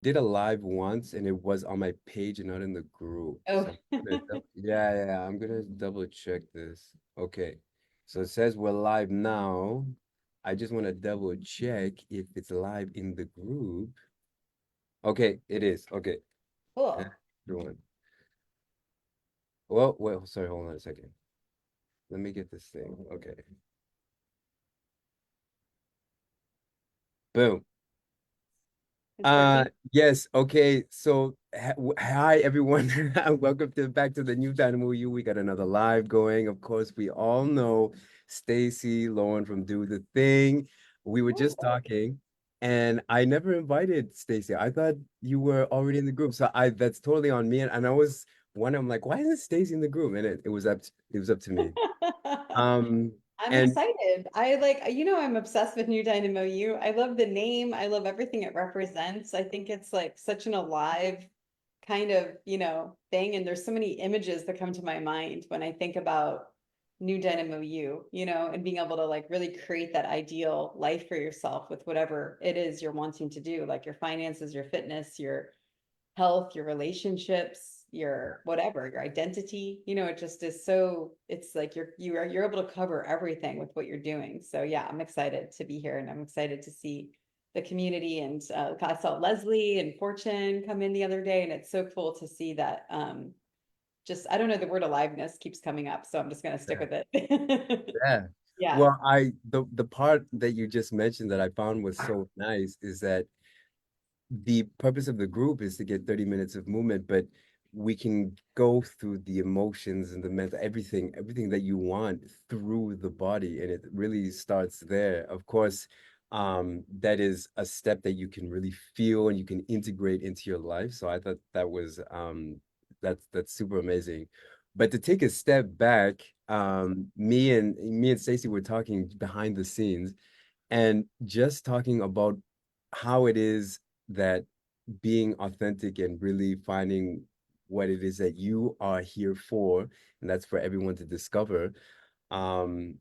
did a live once and it was on my page and not in the group. Oh, So yeah, I'm gonna double check this. Okay. So it says we're live now. I just want to double check if it's live in the group. Okay, it is. Okay. cool. Everyone. Well, sorry, hold on a second. Let me get this thing. Okay. Boom. It's working. Yes, okay. So hi everyone. Welcome to back to the new Dynamo You. We got another live going. Of course, we all know Stacey Lauren from Do the Thing. We were just talking and I never invited Stacey. I thought you were already in the group. So I that's totally on me. And I was wondering, I'm like, why isn't Stacey in the group? And it was up to me. Um I'm and excited. I'm obsessed with New Dynamo You. I love the name. I love everything it represents. I think it's like such an alive kind of, thing. And there's so many images that come to my mind when I think about New Dynamo You, and being able to like really create that ideal life for yourself with whatever it is you're wanting to do, like your finances, your fitness, your health, your relationships, your whatever, your identity. It just is so it's like you're able to cover everything with what you're doing. So yeah, I'm excited to be here and I'm excited to see the community and I saw Leslie and Fortune come in the other day and it's so cool to see that just I don't know the word aliveness keeps coming up, so I'm just going to stick with it. yeah. Yeah. Well, the part that you just mentioned that I found was so nice is that the purpose of the group is to get 30 minutes of movement, but we can go through the emotions and the mental, everything that you want through the body. And it really starts there. Of course, that is a step that you can really feel and you can integrate into your life. So I thought that was that's super amazing. But to take a step back, me and Stacey were talking behind the scenes and just talking about how it is that being authentic and really finding what it is that you are here for, and that's for everyone to discover. Um,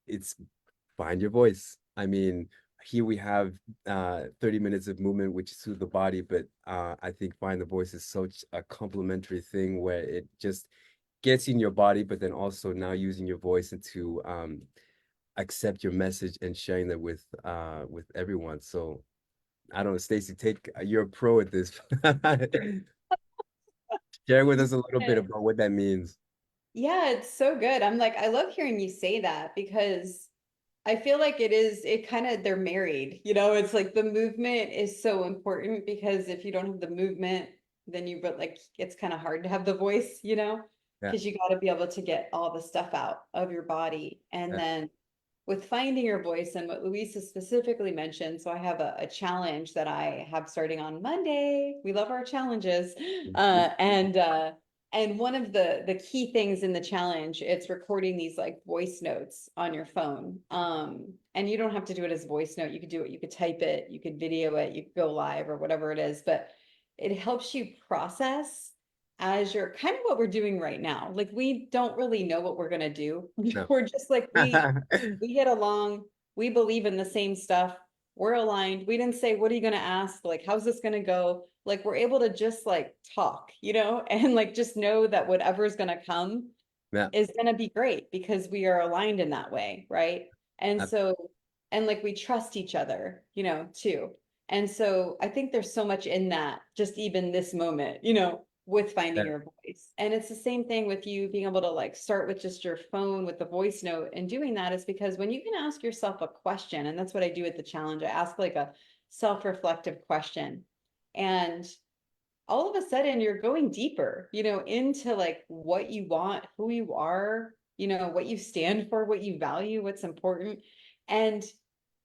it's find your voice. I mean, here we have 30 minutes of movement, which is through the body, but I think find the voice is such a complementary thing where it just gets in your body, but then also now using your voice to accept your message and sharing that with everyone. So I don't know, Stacey, take you're a pro at this. Share with us a little bit about what that means. Yeah, it's so good. I'm like, I love hearing you say that because I feel like it kind of, they're married, it's like the movement is so important because if you don't have the movement, then but like, it's kind of hard to have the voice, Yeah, because you got to be able to get all the stuff out of your body. And yeah. then with finding your voice and what Louisa specifically mentioned. So I have a challenge that I have starting on Monday. We love our challenges. Mhm. And one of the key things in the challenge, it's recording these like voice notes on your phone. And you don't have to do it as voice note. You could do it, you could type it, you could video it, you could go live or whatever it is, but it helps you process as you're kind of what we're doing right now. Like we don't really know what we're gonna do. No. We're just like we get along, we believe in the same stuff, we're aligned. We didn't say, what are you going to ask? Like, how's this going to go? Like, we're able to just like talk, and like just know that whatever is going to come Yeah. is going to be great because we are aligned in that way. Right. And Ab- so, and like we trust each other, too. And so I think there's so much in that, just even this moment, with finding yeah. your voice. And it's the same thing with you being able to like start with just your phone with the voice note and doing that is because when you can ask yourself a question, and that's what I do at the challenge, I ask like a self-reflective question. And all of a sudden you're going deeper, into like what you want, who you are, what you stand for, what you value, what's important. And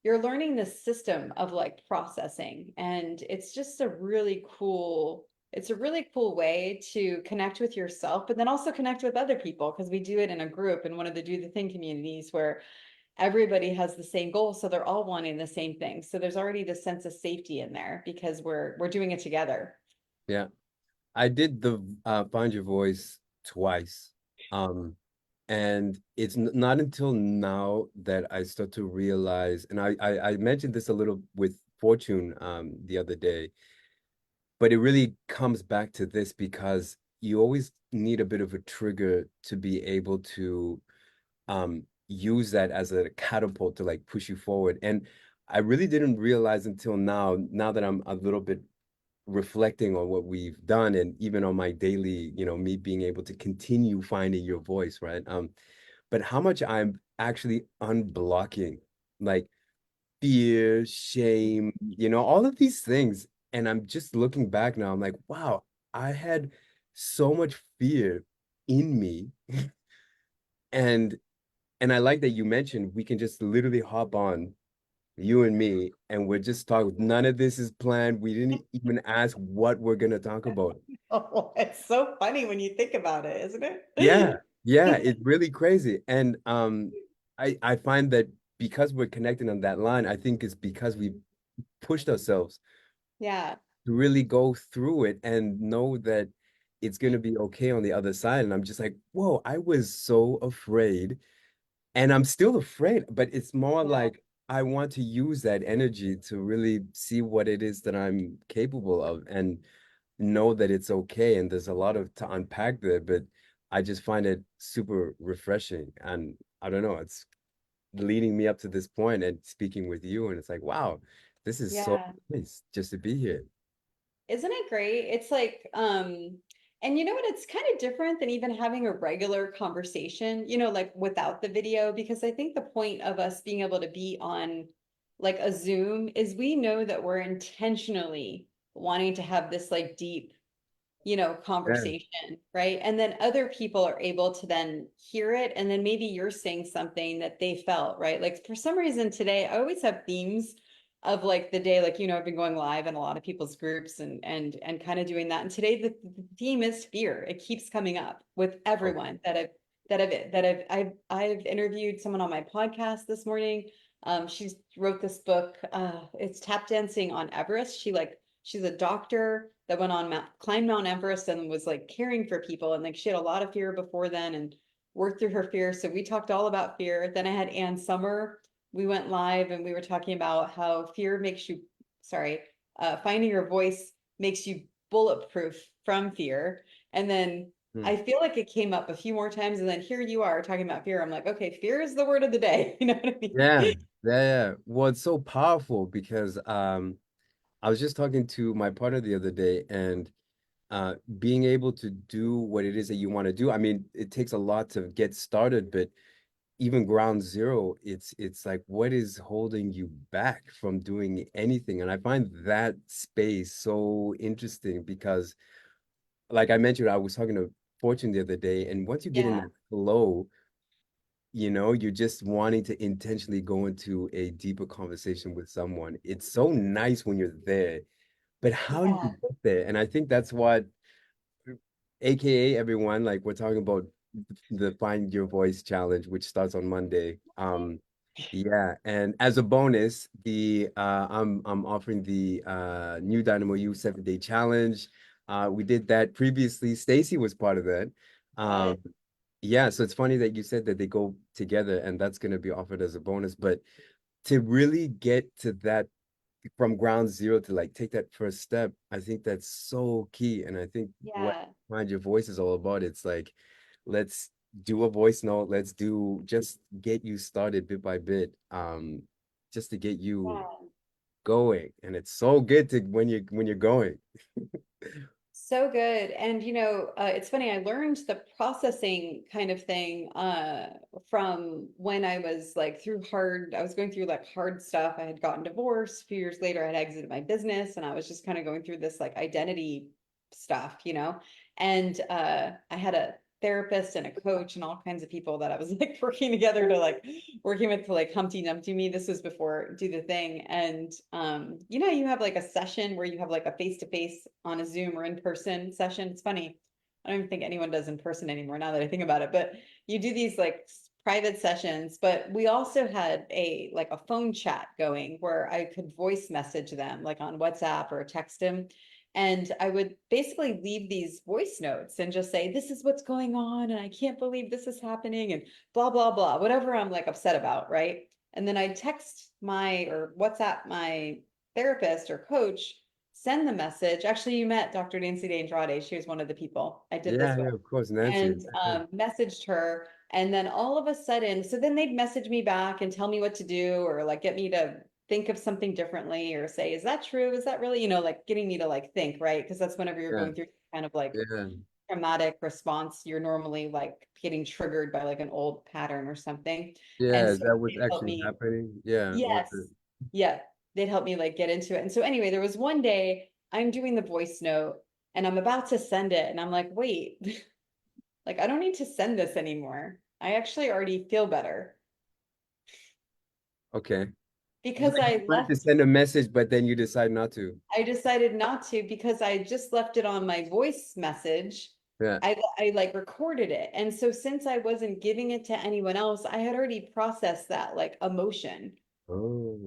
you're learning this system of like processing. And it's a really cool way to connect with yourself, but then also connect with other people because we do it in a group in one of the Do the Thing communities where everybody has the same goal. So they're all wanting the same thing. So there's already this sense of safety in there because we're doing it together. Yeah. I did the Find Your Voice twice. Um, and it's not until now that I start to realize, and I mentioned this a little with Fortune the other day. but it really comes back to this because you always need a bit of a trigger to be able to use that as a catapult to like push you forward. And I really didn't realize until now that I'm a little bit reflecting on what we've done and even on my daily, me being able to continue finding your voice, right? But how much I'm actually unblocking like fear, shame, all of these things. And I'm just looking back now, I'm like, wow, I had so much fear in me. And I like that you mentioned we can just literally hop on, you and me, and we're just talking. None of this is planned. We didn't even ask what we're gonna talk about. Oh, it's so funny when you think about it, isn't Yeah, it? yeah, it's really crazy. And I find that because we're connecting on that line, I think it's because we pushed ourselves Yeah, to really go through it and know that it's gonna be okay on the other side. And I'm just like, whoa, I was so afraid. And I'm still afraid, but it's more yeah, like I want to use that energy to really see what it is that I'm capable of and know that it's okay. And there's a lot of to unpack there, but I just find it super refreshing. And I don't know, it's leading me up to this point and speaking with you. And it's like, wow, this is so yeah. nice just to be here. Isn't it great? It's like, and you know what? It's kind of different than even having a regular conversation, like without the video, because I think the point of us being able to be on like a Zoom is we know that we're intentionally wanting to have this like deep Yeah. conversation, right? And then other people are able to then hear it. And then maybe you're saying something that they felt, right? Like for some reason today, I always have themes of like the day, like, I've been going live in a lot of people's groups and kind of doing that. And today the theme is fear. It keeps coming up with Oh, everyone that I've interviewed someone on my podcast this morning. She wrote this book. It's tap dancing on Everest. She's a doctor that went on climbed Mount Everest and was like caring for people. And like she had a lot of fear before then and worked through her fear. So we talked all about fear. Then I had Ann Summer. We went live and we were talking about how fear makes you, sorry, finding your voice makes you bulletproof from fear. And then I hmm. feel like it came up a few more times. And then here you are talking about fear. I'm like, okay, fear is the word of the day. You know what I mean? Yeah, yeah, yeah. Well, it's so powerful because I was just talking to my partner the other day and being able to do what it is that you want to do. I mean, it takes a lot to get started, but even ground zero, it's like what is holding you back from doing anything? And I find that space so interesting because like I mentioned, I was talking to Fortune the other day, and once you get in Yeah, that flow, you're just wanting to intentionally go into a deeper conversation with someone. It's so nice when you're there, but how do you yeah, get there? And I think that's what, AKA everyone, like we're talking about the Find Your Voice challenge, which starts on Monday. Yeah, and as a bonus, I'm offering the new Dynamo You 7-day challenge. We did that previously. Stacey was part of that. but Um, yeah, so it's funny that you said that they go together and that's going to be offered as a bonus, but to really get to that from ground zero to like take that first step, I think that's so key. And I think what yeah, Find Your Voice is all about, it's like, let's do a voice note, let's do just get you started bit by bit, just to get you yeah. going. And it's so good to when you're going. So good. And it's funny, I learned the processing kind of thing from when I was like I was going through like hard stuff. I had gotten divorced. A few years later, I had exited my business and I was just kind of going through this like identity stuff. And I had a therapist and a coach and all kinds of people that I was like working together to like working with to like Humpty Dumpty me. This was before Do the Thing. And you have like a session where you have like a face-to-face on a Zoom or in-person session. It's funny. I don't even think anyone does in person anymore now that I think about it, but you do these like private sessions, but we also had a phone chat going where I could voice message them like on WhatsApp or text them. And I would basically leave these voice notes and just say, this is what's going on. And I can't believe this is happening. And blah, blah, blah, whatever I'm like upset about, right? And then I text or WhatsApp my therapist or coach send the message. Actually, you met Dr. Nancy De Andrade. She was one of the people I did this Yeah, with, yeah, of course, Nancy. and messaged her. And then all of a sudden, so then they'd message me back and tell me what to do, or like get me to think of something differently, or say, is that true? Is that really, like getting me to like think, right? Because that's whenever you're Yeah, going through kind of like yeah, traumatic response, you're normally like getting triggered by like an old pattern or something. And yeah. Is so that what's it helped actually me. happening? Yeah, Yes. Yeah. They'd help me like get into it. And so anyway, there was one day I'm doing the voice note and I'm about to send it. And I'm like, wait, like I don't need to send this anymore. I actually already feel better okay. because Like you I wanted to left. send a message, but then you decide not to. I decided not to because I just left it on my voice message. Yeah. I like recorded it. And so since I wasn't giving it to anyone else, I had already processed that like emotion. Oh,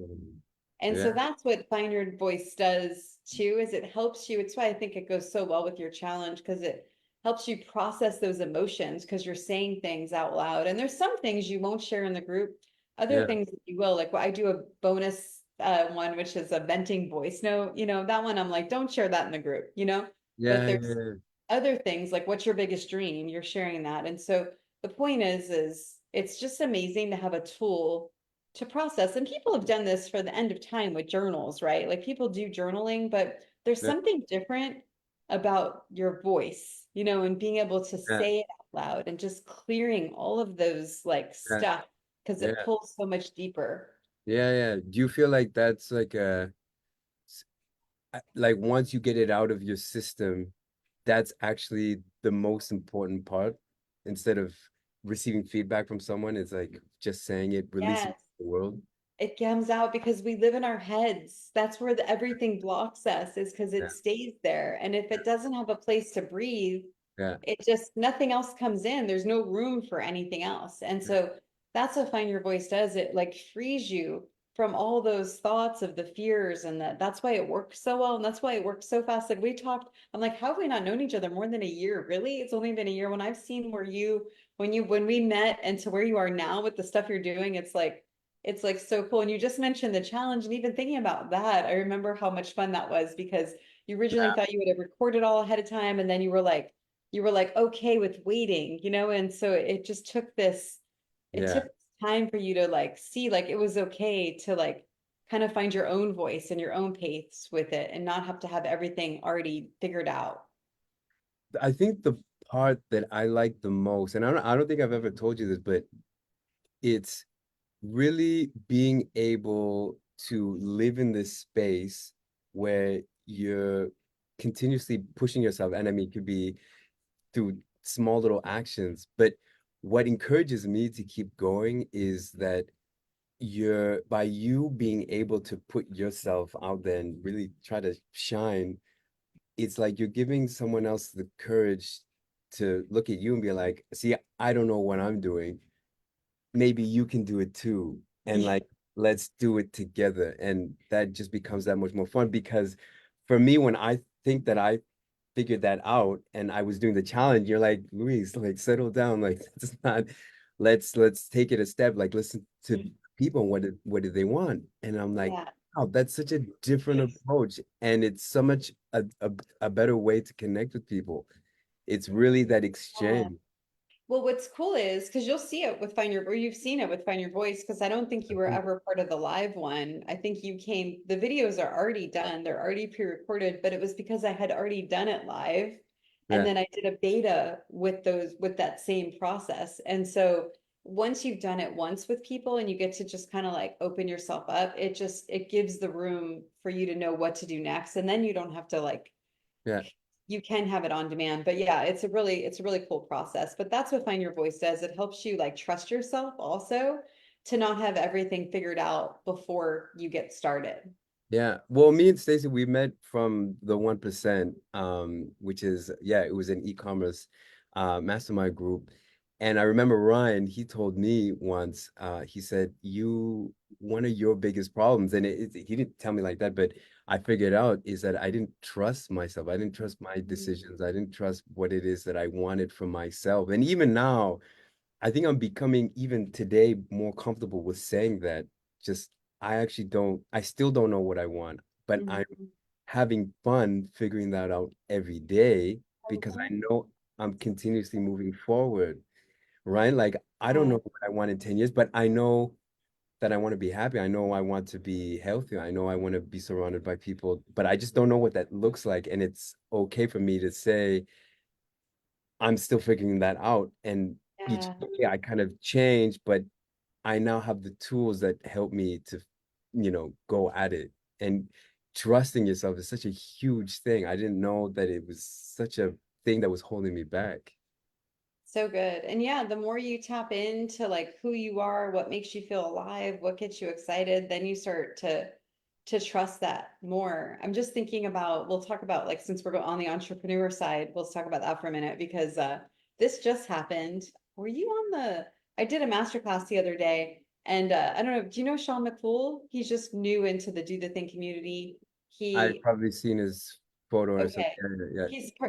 And yeah, so that's what Find Your Voice does too, is it helps you. It's why I think it goes so well with your challenge, because it helps you process those emotions because you're saying things out loud. And there's some things you won't share in the group, other yeah, things that you will. Like, well, I do a bonus one, which is a venting voice note. That one I'm like, don't share that in the group. But yeah, there's yeah, other things like, what's your biggest dream? You're sharing that. And so the point is it's just amazing to have a tool to process. And people have done this for the end of time with journals, right? Like people do journaling, but there's yeah, something different about your voice, and being able to yeah, say it out loud and just clearing all of those like yeah, stuff because yeah, it pulls so much deeper. yeah, yeah. Do you feel like that's like like once you get it out of your system, that's actually the most important part instead of receiving feedback from someone, it's like just saying it, releasing it Yes. to the world. It comes out because we live in our heads. That's where everything blocks us, is because Yeah, it stays there. And if it doesn't have a place to breathe, yeah, it just, nothing else comes in. There's no room for anything else. And yeah, so that's what Find Your Voice does. It like frees you from all those thoughts of the fears, and that's why it works so well. And that's why it works so fast. Like we talked, I'm like, how have we not known each other more than a year? Really? It's only been a year. When I've seen when we met and to where you are now with the stuff you're doing, it's like so cool. And you just mentioned the challenge, and even thinking about that, I remember how much fun that was, because you originally thought you would have recorded all ahead of time, and then you were like okay with waiting, and so it yeah. took time for you to like see like it was okay to like kind of find your own voice and your own pace with it and not have to have everything already figured out. I think the part that I like the most, and I don't think I've ever told you this, but it's really being able to live in this space where you're continuously pushing yourself. And I mean, it could be through small little actions, but what encourages me to keep going is that by you being able to put yourself out there and really try to shine, it's like you're giving someone else the courage to look at you and be like, see, I don't know what I'm doing, maybe you can do it too. And Yeah. like, let's do it together. And that just becomes that much more fun, because for me, when I think that I figured that out and I was doing the challenge, you're like, Luis, like settle down. Like it's not, let's take it a step. Like listen to people. What do they want? And I'm like, Yeah. oh, that's such a different approach. And it's so much a better way to connect with people. It's really that exchange. Well, what's cool is because you'll see it with Find Your, or you've seen it with Find Your Voice, because I don't think you were ever part of the live one. I think the videos are already done, they're already pre-recorded, but it was because I had already done it live. And Yeah, then I did a beta with that same process. And so once you've done it once with people and you get to just kind of like open yourself up, it gives the room for you to know what to do next. And then you don't have to like yeah. you can have it on demand. But yeah, it's a really cool process. But that's what Find Your Voice does. It helps you like trust yourself also, to not have everything figured out before you get started. Yeah. Well, me and Stacey, we met from the 1%, which is, yeah, it was an e-commerce mastermind group. And I remember Ryan, he told me once, he said, one of your biggest problems, and he didn't tell me like that, but I figured out is that I didn't trust myself. I didn't trust my decisions. I didn't trust what it is that I wanted for myself. And even now, I think I'm becoming even today more comfortable with saying that. Just I still don't know what I want, but I'm Mhm. having fun figuring that out every day because I Mhm. know I'm continuously moving forward, right? Like I don't Yeah. know what I want in 10 years, but I know that I want to be happy. I know I want to be healthy. I know I want to be surrounded by people, but I just don't know what that looks like. And it's okay for me to say I'm still figuring that out. And each Yeah. day I kind of change, but I now have the tools that help me to, go at it. And trusting yourself is such a huge thing. I didn't know that it was such a thing that was holding me back. So good. And yeah, the more you tap into like who you are, what makes you feel alive, what gets you excited, then you start to trust that more. I'm just thinking about, we'll talk about like since we're on the entrepreneur side, we'll talk about that for a minute because this just happened. Were you on I did a masterclass the other day and I don't know, do you know Sean McCool? He's just new into the Do the Thing community. I've He probably seen his photo or something. Okay. Yeah,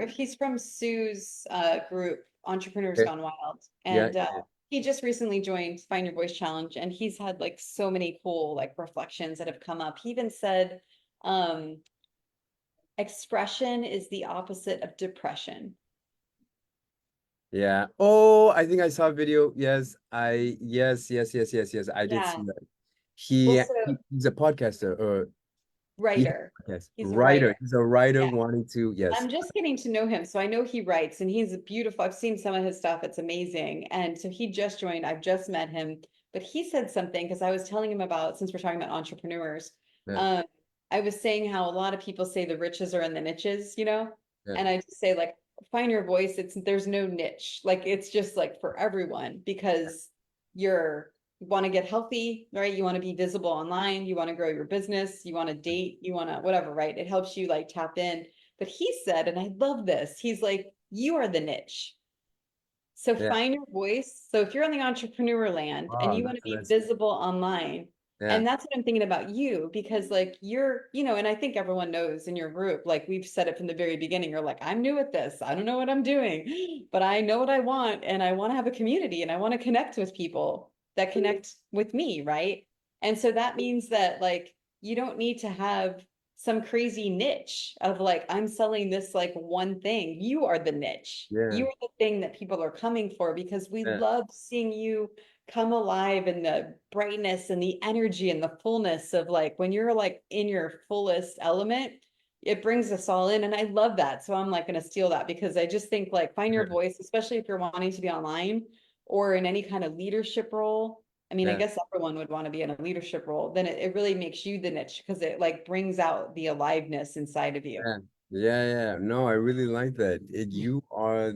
He's from Sue's group, Entrepreneurs yeah, Gone Wild. yeah, And yeah. he just recently joined Find Your Voice Challenge and he's had like so many cool like reflections that have come up. He even said um expression is the opposite of depression. Yeah. Oh, I think I saw a video. Yes. I did Yeah. see that. Well, He, so he's a podcaster or he has writer. a podcast. He's a Writer. writer. He's a writer Yeah. wanting to, yes. I'm just getting to know him. So I know he writes and he's beautiful. I've seen some of his stuff. It's amazing. And so he just joined. I've just met him. But he said something because I was telling him about, since we're talking about entrepreneurs, Yeah, um, I was saying how a lot of people say the riches are in the niches, you know? yeah, And I just say, like, find your voice. There's no niche. Like, it's just like for everyone because you want to get healthy, right? You want to be visible online. You want to grow your business. You want to date. You want to, whatever, right? It helps you like tap in. But he said, and I love this, he's like, you are the niche. So yeah. find your voice. So if you're on the entrepreneur land and Wow, you want to that's a be nice. visible online, Yeah, and that's what I'm thinking about you, because like and I think everyone knows in your group, like we've said it from the very beginning, you're like, I'm new at this. I don't know what I'm doing, but I know what I want and I want to have a community and I want to connect with people that connect with me, right? And so that means that like you don't need to have some crazy niche of like, I'm selling this like one thing. You are the niche. yeah, You are the thing that people are coming for because we yeah, love seeing you come alive in the brightness and the energy and the fullness of like when you're like in your fullest element, it brings us all in. And I love that. So I'm like going to steal that because I just think like find your yeah, voice, especially if you're wanting to be online or in any kind of leadership role. I mean, I yeah. guess everyone would want to be in a leadership role. Then it really makes you the niche because it like brings out the aliveness inside of you. Yeah, yeah. No, I really like that. You are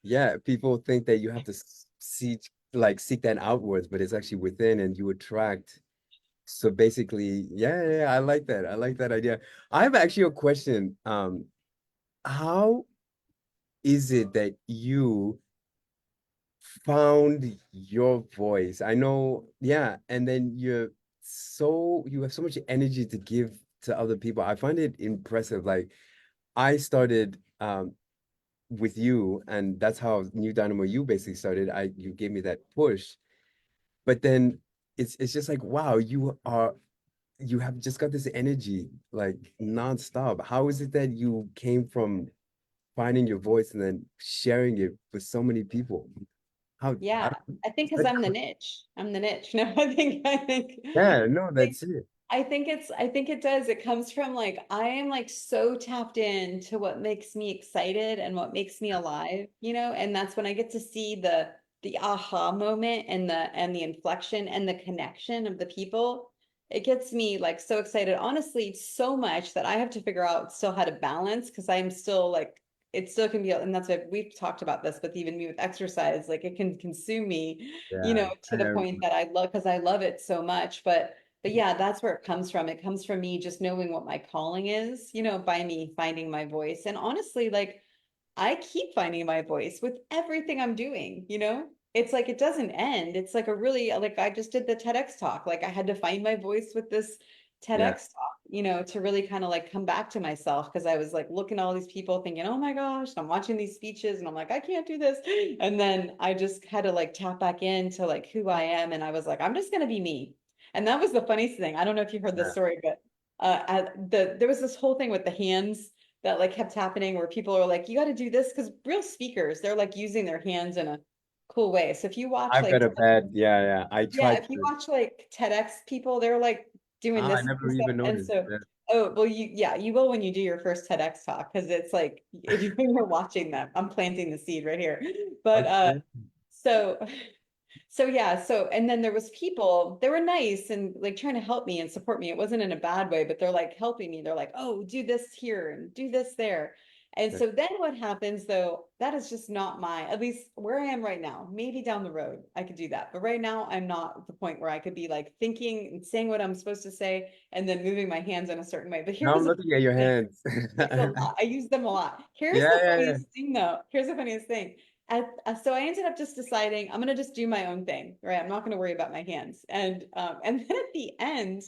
yeah, people think that you have to seek that outwards, but it's actually within and you attract. So basically, yeah, I like that. I like that idea. I have actually a question. How is it that you found your voice? I know, yeah, and then you have so much energy to give to other people. I find it impressive. Like I started with you, and that's how New Dynamo You basically started. You gave me that push, but then it's just like wow, you have just got this energy like nonstop. How is it that you came from finding your voice and then sharing it with so many people? I Yeah, don't, I think because I'm the niche. I'm the niche. No, yeah, no, I that's it. I think it does. It comes from like I am like so tapped in to what makes me excited and what makes me alive, you know? And that's when I get to see the aha moment and the inflection and the connection of the people. It gets me like so excited, honestly, so much that I have to figure out still how to balance because I'm still like it still can be, and that's what we've talked about this, but even me with exercise, like it can consume me, Yeah, to the point that I love because I love it so much. But yeah, that's where it comes from. It comes from me just knowing what my calling is, by me finding my voice. And honestly, like I keep finding my voice with everything I'm doing, you know? It's like it doesn't end. It's like a really like I just did the TEDx talk. Like I had to find my voice with this yeah, TEDx talk, to really kind of like come back to myself because I was like looking at all these people thinking, "Oh my gosh, I'm watching these speeches and I'm like, I can't do this." And then I just had to like tap back into like who I am and I was like, I'm just going to be me. And that was the funniest thing. I don't know if you heard this yeah. story, but there was this whole thing with the hands that like kept happening where people are like, you got to do this because real speakers, they're like using their hands in a cool way. So if you watch I've got like, a bad, yeah, yeah. I yeah, tried if you to, watch like TEDx people, they're like doing I this never and stuff. even And noticed so, that. oh, well, yeah, you will when you do your first TEDx talk, because it's like if you're watching them, I'm planting the seed right here. But Okay. so so yeah, so and then there was people, they were nice and like trying to help me and support me. It wasn't in a bad way, but they're like helping me. They're like, "Oh, do this here and do this there." And Yeah. so then what happens though, that is just not my, at least where I am right now. Maybe down the road I could do that. But right now I'm not at the point where I could be like thinking and saying what I'm supposed to say and then moving my hands in a certain way. But Now here's I'm the looking at your thing. hands. It's a lot. I use them a lot. Here's Yeah, the yeah, yeah. funniest thing though. Here's the funniest thing. So I ended up just deciding I'm gonna just do my own thing, right? I'm not gonna worry about my hands. And then at the end,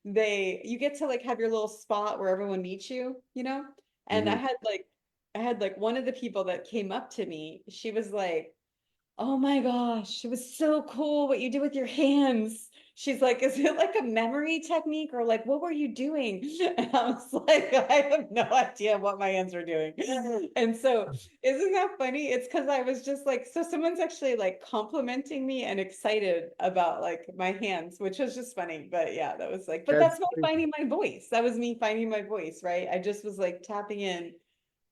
you get to like have your little spot where everyone meets you, you know? And Hmm. I had like one of the people that came up to me, she was like, oh my gosh, it was so cool what you did with your hands. She's like, is it like a memory technique or like what were you doing? And I was like, I have no idea what my hands were doing. And so, isn't that funny? It's because I was just like, so someone's actually like complimenting me and excited about like my hands, which was just funny. But yeah, that was like, but That's that's not funny. finding my voice. That was me finding my voice, right? I just was like tapping in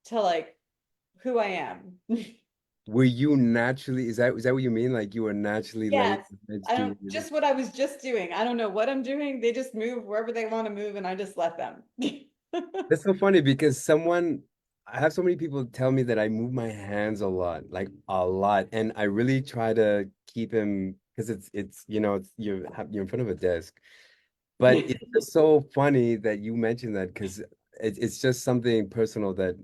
to like who I am. Were you naturally, is that what you mean? Like you were naturally laying Yes. your hands I don't, doing it? just what I was just doing. I don't know what I'm doing. They just move wherever they want to move and I just let them. That's so funny because I have so many people tell me that I move my hands a lot, like a lot. And I really try to keep him because you're in front of a desk. But it's just so funny that you mentioned that because it's just something personal that,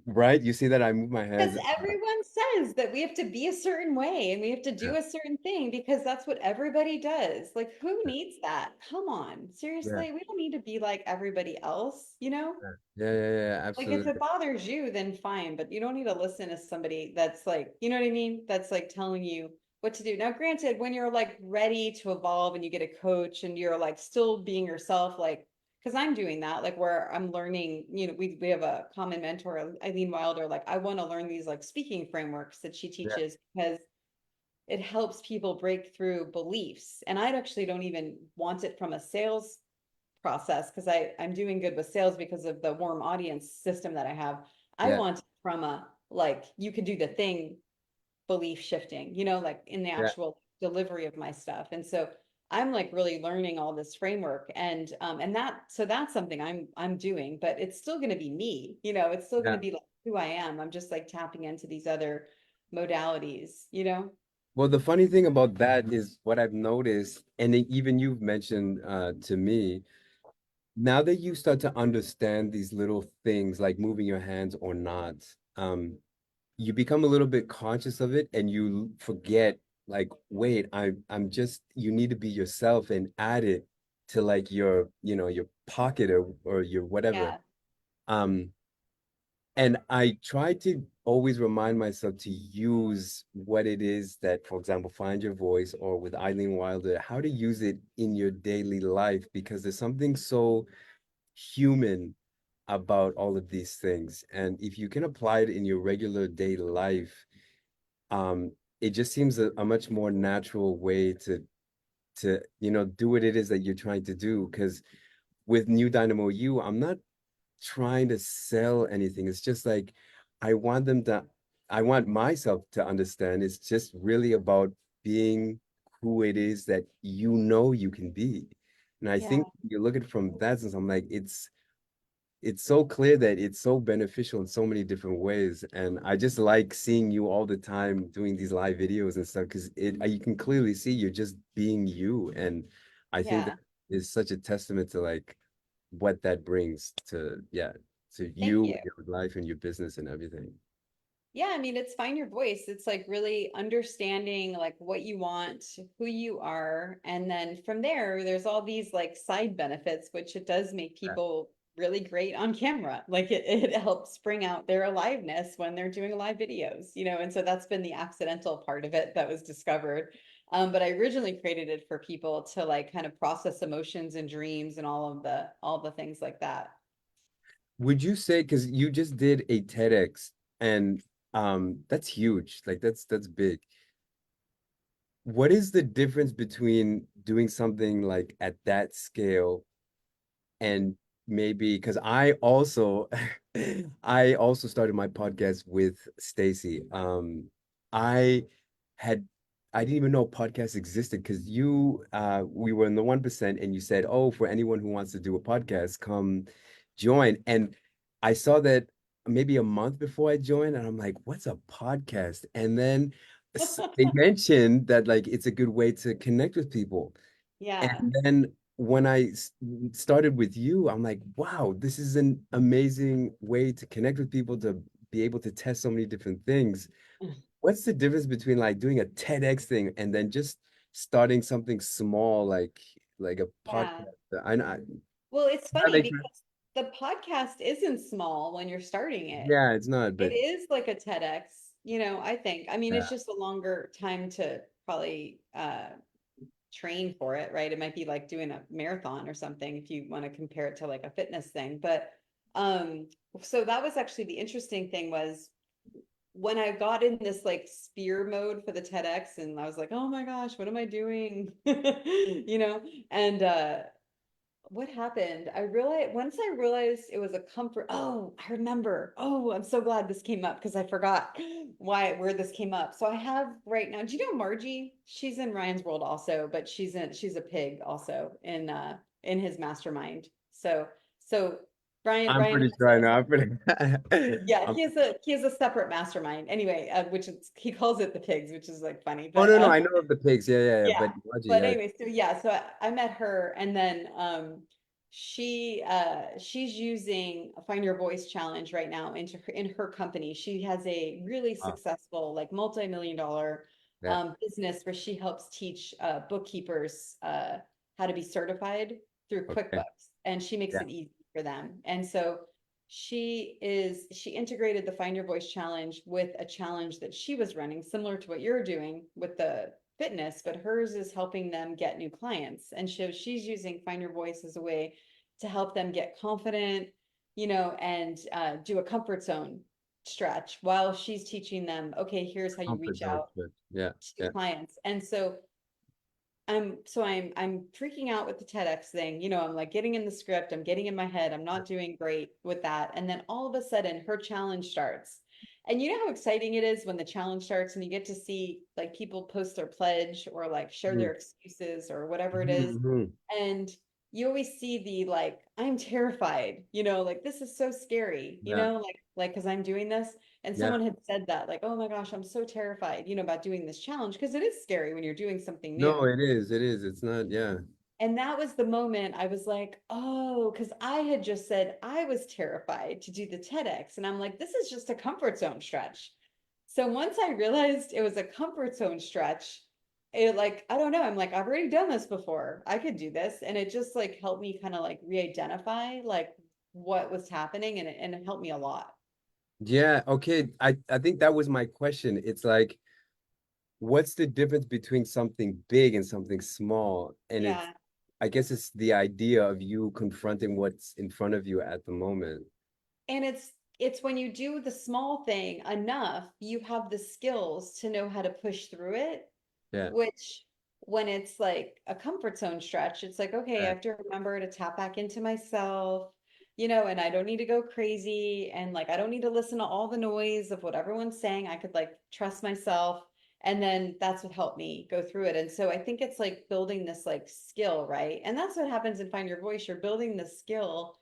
right? You see that I move my Because hands. everyone says that we have to be a certain way and we have to Yeah, do a certain thing because that's what everybody does. Like, who needs that? Come on. yeah, Seriously, we don't need to be like everybody else, you know? yeah, yeah, yeah, yeah, Like, if it absolutely. bothers you, then fine, but you don't need to listen to somebody that's like, you know what I mean? That's like telling you what to do. Now, granted, when you're like ready to evolve and you get a coach and you're like still being yourself, like, because I'm doing that, like where I'm learning, we have a common mentor, Eileen Wilder, like I want to learn these like speaking frameworks that she Yeah, teaches because it helps people break through beliefs. And I actually don't even want it from a sales process because I'm doing good with sales because of the warm audience system that I have. I yeah, want it from a like you can do the thing belief shifting, like in the yeah, actual delivery of my stuff. And so I'm like really learning all this framework and that's something I'm doing, but it's still going to be me, it's still going to yeah. be like who I am. I'm just like tapping into these other modalities. Well, the funny thing about that is what I've noticed, and even you've mentioned to me, now that you start to understand these little things like moving your hands or not, you become a little bit conscious of it and you forget, like, wait, you need to be yourself and add it to like your pocket or your whatever. Yeah. Um, and I try to always remind myself to use what it is that, for example, find your voice or with Eileen Wilder, how to use it in your daily life because there's something so human about all of these things. And if you can apply it in your regular day life, um, it just seems a much more natural way to do what it is that you're trying to do. Because with New Dynamo You, I'm not trying to sell anything. It's just like I want them to, I want myself to understand. It's just really about being who it is that you can be. And I Yeah. think you look at it from that sense, I'm like, it's so clear that it's so beneficial in so many different ways. And I just like seeing you all the time doing these live videos and stuff because you can clearly see you're just being you. And I think that Yeah. is such a testament to like what that brings to, yeah, to Thank you, you. your life and your business and everything. Yeah, I mean, it's find your voice. It's like really understanding like what you want, who you are. And then from there, there's all these like side benefits, which it does make Yeah. people really great on camera. Like it helps bring out their aliveness when they're doing live videos, and so that's been the accidental part of it that was discovered. But I originally created it for people to like kind of process emotions and dreams and all the things like that. Would you say, because you just did a TEDx and that's huge. Like that's big. What is the difference between doing something like at that scale and maybe because I also started my podcast with Stacey. I had I didn't even know podcasts existed because you we were in the 1% and you said, oh, for anyone who wants to do a podcast, come join. And I saw that maybe a month before I joined, and I'm like, what's a podcast? And then they mentioned that like it's a good way to connect with people. Yeah. And then when started with you, I'm like, wow, this is an amazing way to connect with people, to be able to test so many different things. What's the difference between like doing a TEDx thing and then just starting something small like a Yeah. podcast? I know. Well, it's That funny makes sense. because the podcast isn't small when you're starting it. Yeah, it's not, It but is like a TEDx, I think. I mean, yeah, it's just a longer time to probably train for it, right? It might be like doing a marathon or something if you want to compare it to like a fitness thing. But um, so that was actually the interesting thing was when I got in this like spear mode for the TEDx and I was like, oh my gosh, what am I doing? You know, and what happened? I realized once I realized it was a comfort. Oh, I remember. Oh, I'm so glad this came up because I forgot where this came up. So I have right now. Do you know Margie? She's in Ryan's world also, but she's a pig also in his mastermind. So I'm Ryan pretty has sure I a know. I'm pretty. yeah, I'm, he has a separate mastermind. Anyway, which is he calls it the pigs, which is like funny, oh but no, no, I know of the pigs. Yeah, yeah, yeah. yeah. But Raji, But yeah. anyway, so yeah, so I met her and then she's using a Find Your Voice challenge right now in her company. She has a really Ah, successful, like multi-million dollar yeah. business where she helps teach bookkeepers how to be certified through Okay. QuickBooks and she makes Yeah. it easy for them. And so she integrated the Find Your Voice challenge with a challenge that she was running, similar to what you're doing with the fitness, but hers is helping them get new clients. And so she's using Find Your Voice as a way to help them get confident, and do a comfort zone stretch while she's teaching them, okay, here's how you Comfort reach zone. out Good. Yeah. to clients. And so I'm freaking out with the TEDx thing. I'm like getting in the script, I'm getting in my head, I'm not doing great with that. And then all of a sudden her challenge starts. And you know how exciting it is when the challenge starts and you get to see like people post their pledge or like share Yeah. their excuses or whatever it is. Mhm. And you always see the like, I'm terrified, like this is so scary, Yeah. like because I'm doing this. And Yeah. someone had said that, like, oh my gosh, I'm so terrified, about doing this challenge because it is scary when you're doing something No, new. it is. It is. It's not. Yeah. And that was the moment I was like, oh, because I had just said I was terrified to do the TEDx. And I'm like, this is just a comfort zone stretch. So once I realized it was a comfort zone stretch, it like, I don't know, I'm like, I've already done this before. I could do this. And it just like helped me kind of like re-identify like what was happening and it helped me a lot. Yeah. Okay. I think that was my question. It's like, what's the difference between something big and something small? And it's, Yeah. I guess it's the idea of you confronting what's in front of you at the moment. And it's when you do the small thing enough, you have the skills to know how to push through it, Yeah. which when it's like a comfort zone stretch, it's like, okay, I Yeah. have to remember to tap back into myself, and I don't need to go crazy and like I don't need to listen to all the noise of what everyone's saying. I could like trust myself. And then that's what helped me go through it. And so I think it's like building this like skill, right? And that's what happens in Find Your Voice. You're building the skill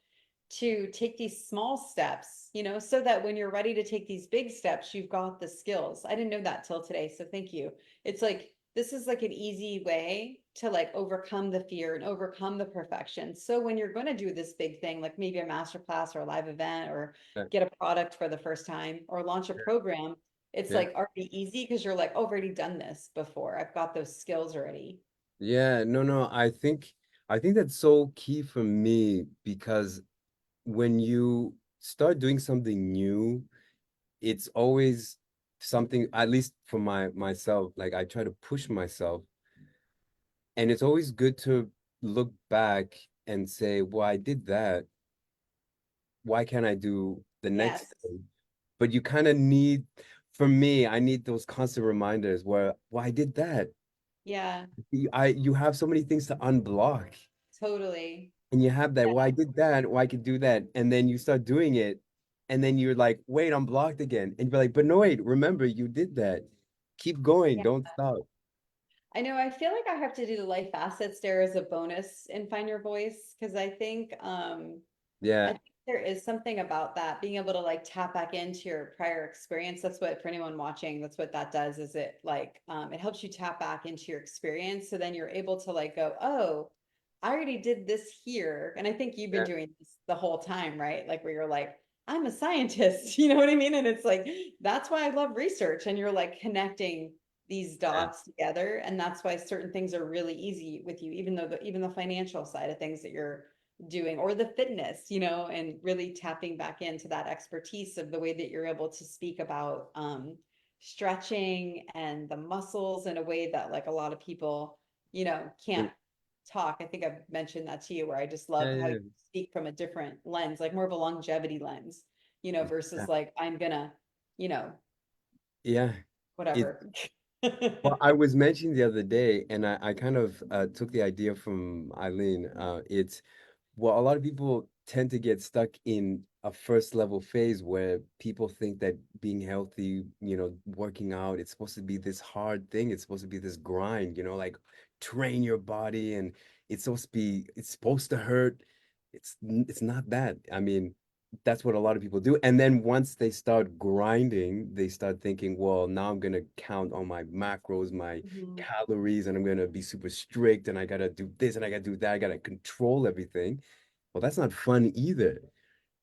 to take these small steps, so that when you're ready to take these big steps, you've got the skills. I didn't know that till today, so thank you. It's like this is like an easy way to like overcome the fear and overcome the perfection. So when you're going to do this big thing, like maybe a master class or a live event or Yeah. get a product for the first time or launch a program, it's Yeah. like already easy because you're like, oh, I've already done this before. I've got those skills already. Yeah. No, no. I think that's so key for me because when you start doing something new, it's always something, at least for myself, like I try to push myself. And it's always good to look back and say, well, I did that. Why can't I do the next Yes. thing? But you kind of need, for me, I need those constant reminders where, well, I did that. Yeah, You have so many things to unblock. totally. And you have that, well, I did that, well, I could do that. And then you start doing it. And then you're like, wait, I'm blocked again. And you're like, but no, wait, remember, you did that. Keep going, Yeah. don't stop. I know I feel like I have to do the life asset stare as a bonus in Find Your Voice because I Yeah. think there is something about that, being able to like tap back into your prior experience. That's what, for anyone watching, that's what that does, is it like it helps you tap back into your experience. So then you're able to like go, oh, I already did this here. And I think you've been Yeah. doing this the whole time, right? Like where you're like, I'm a scientist, you know what I mean? And it's like, that's why I love research. And you're like connecting these Yeah. dots together. And that's why certain things are really easy with you, even though even the financial side of things that you're doing, or the fitness, and really tapping back into that expertise of the way that you're able to speak about stretching and the muscles in a way that like a lot of people, can't talk. I think I've mentioned that to you, where I just Yeah. love how you Yeah. speak from a different lens, like more of a longevity lens, versus Yeah. like I'm gonna, you know, Yeah. It, whatever. well, I was mentioning the other day, and I kind of took the idea from Eileen. It's well, a lot of people tend to get stuck in a first level phase where people think that being healthy, working out, it's supposed to be this hard thing. It's supposed to be this grind, like train your body and it's supposed to hurt. It's not that. I mean, that's what a lot of people do. And then once they start grinding, they start thinking, well, now I'm gonna count on my macros, my Mhm. calories, and I'm gonna be super strict and I gotta do this and I gotta do that. I gotta control everything. Well, that's not fun either.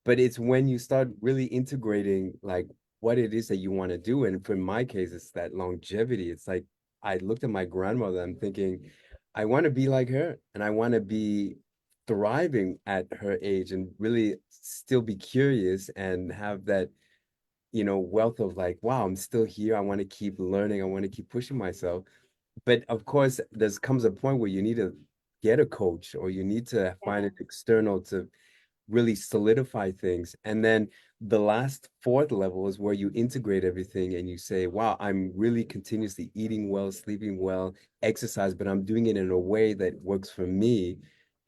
But it's when you start really integrating like what it is that you want to do. And for my case, it's that longevity. It's like I looked at my grandmother, I'm thinking, I want to be like her and I want to be thriving at her age and really still be curious and have that, wealth of like, wow, I'm still here. I want to keep learning. I want to keep pushing myself. But of course, there's comes a point where you need to get a coach or you need to find Yeah, an external to really solidify things. And then the last fourth level is where you integrate everything and you say, wow, I'm really continuously eating well, sleeping well, exercise, but I'm doing it in a way that works for me.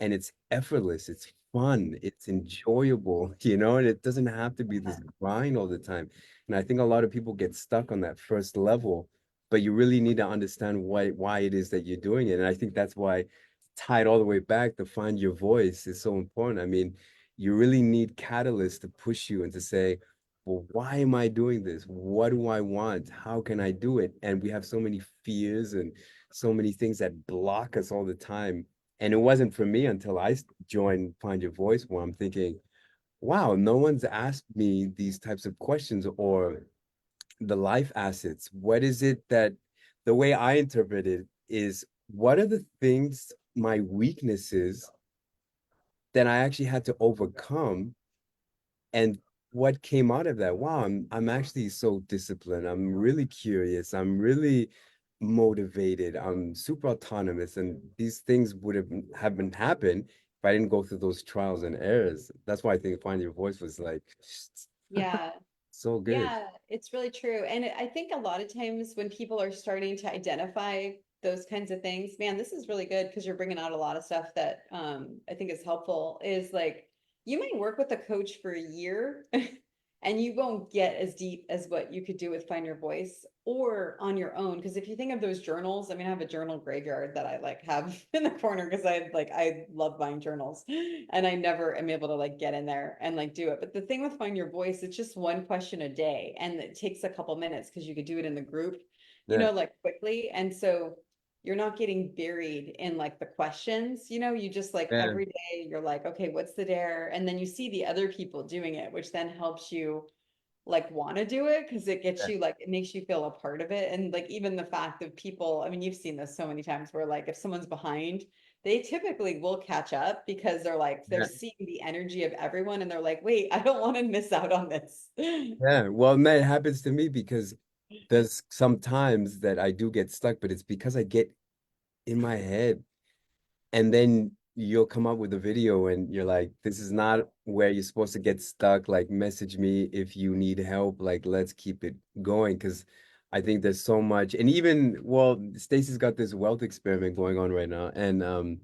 And it's effortless, it's fun, it's enjoyable, and it doesn't have to be this grind all the time. And I think a lot of people get stuck on that first level, but you really need to understand why it is that you're doing it. And I think that's why tied all the way back to find your voice is so important. I mean, you really need catalysts to push you and to say, well, why am I doing this? What do I want? How can I do it? And we have so many fears and so many things that block us all the time. And it wasn't for me until I joined Find Your Voice where I'm thinking, wow, no one's asked me these types of questions or the life assets. What is it that the way I interpret it is what are the things, my weaknesses that I actually had to overcome and what came out of that? Wow, I'm actually so disciplined. I'm really curious. I'm really motivated. I'm super autonomous. And these things would have been happen if I didn't go through those trials and errors. That's why I think Find Your Voice was like yeah. so good. Yeah, it's really true. And I think a lot of times when people are starting to identify those kinds of things, man, this is really good because you're bringing out a lot of stuff that I think is helpful. Is like you might work with a coach for a year and you won't get as deep as what you could do with Find Your Voice or on your own. Because if you think of those journals, I mean, I have a journal graveyard that I like have in the corner because I love buying journals and I never am able to like get in there and like do it. But the thing with Find Your Voice, it's just one question a day and it takes a couple minutes because you could do it in the group, Yeah, like quickly. And so you're not getting buried in like the questions, you just like yeah, every day you're like, okay, what's the dare? And then you see the other people doing it, which then helps you like want to do it because it gets yeah, you like it makes you feel a part of it. And like even the fact of people, I mean, you've seen this so many times where like if someone's behind, they typically will catch up because they're yeah. seeing the energy of everyone and they're like, wait, I don't want to miss out on this. Yeah. Well, man, it happens to me because there's some times that I do get stuck, but it's because I get in my head. and then you'll come up with a video and you're like, this is not where you're supposed to get stuck. Like, message me if you need help. Like, let's keep it going. Because I think there's so much. And even, well, Stacey's got this wealth experiment going on right now. And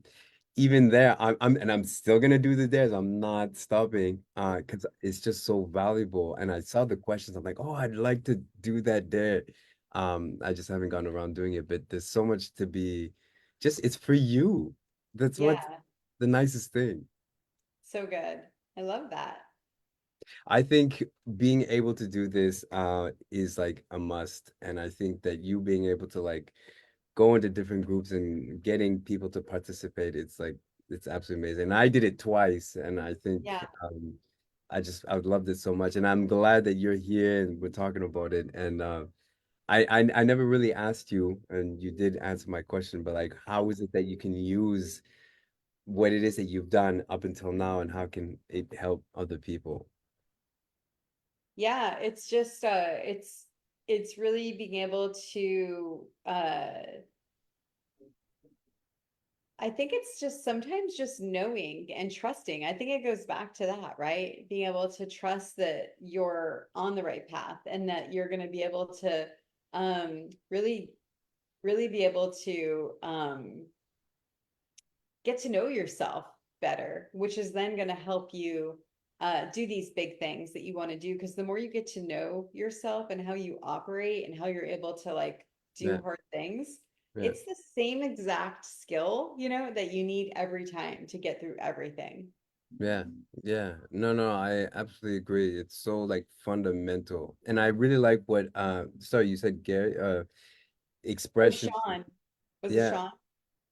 even there, I'm still gonna do the dares. I'm not stopping because it's just so valuable. And I saw the questions. I'm like, oh, I'd like to do that dare. I just haven't gone around doing it, but there's so much to be just it's for you. That's what's Yeah, the nicest thing. so good. I love that. I think being able to do this is like a must. And I think that you being able to like go into different groups and getting people to participate, it's like it's absolutely amazing. And I did it twice, and I think Yeah. I would love this so much. And I'm glad that you're here and we're talking about it. And I never really asked you, and you did answer my question, but like, how is it that you can use what it is that you've done up until now, and how can it help other people? Yeah, it's just it's really being able to I think it's just sometimes just knowing and trusting. I think it goes back to that, right? Being able to trust that you're on the right path and that you're going to be able to really really be able to get to know yourself better, which is then going to help you do these big things that you want to do. Because the more you get to know yourself and how you operate and how you're able to like do Yeah, hard things, yeah, it's the same exact skill, you know, that you need every time to get through everything. yeah, yeah. No, no, I absolutely agree. It's so like fundamental. And I really like what sorry, you said Gary, Oh, expression. Sean. Was it Yeah, Sean?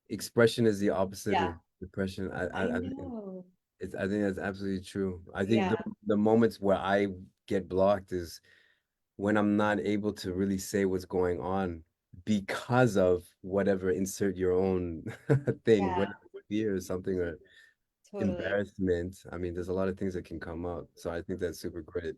expression is the opposite Yeah, of depression. I I think know. it's I think that's absolutely true. I think Yeah, the moments where I get blocked is when I'm not able to really say what's going on because of whatever, insert your own thing, yeah, whether it's fear or something or totally. embarrassment. I mean, there's a lot of things that can come up. So I think that's super great.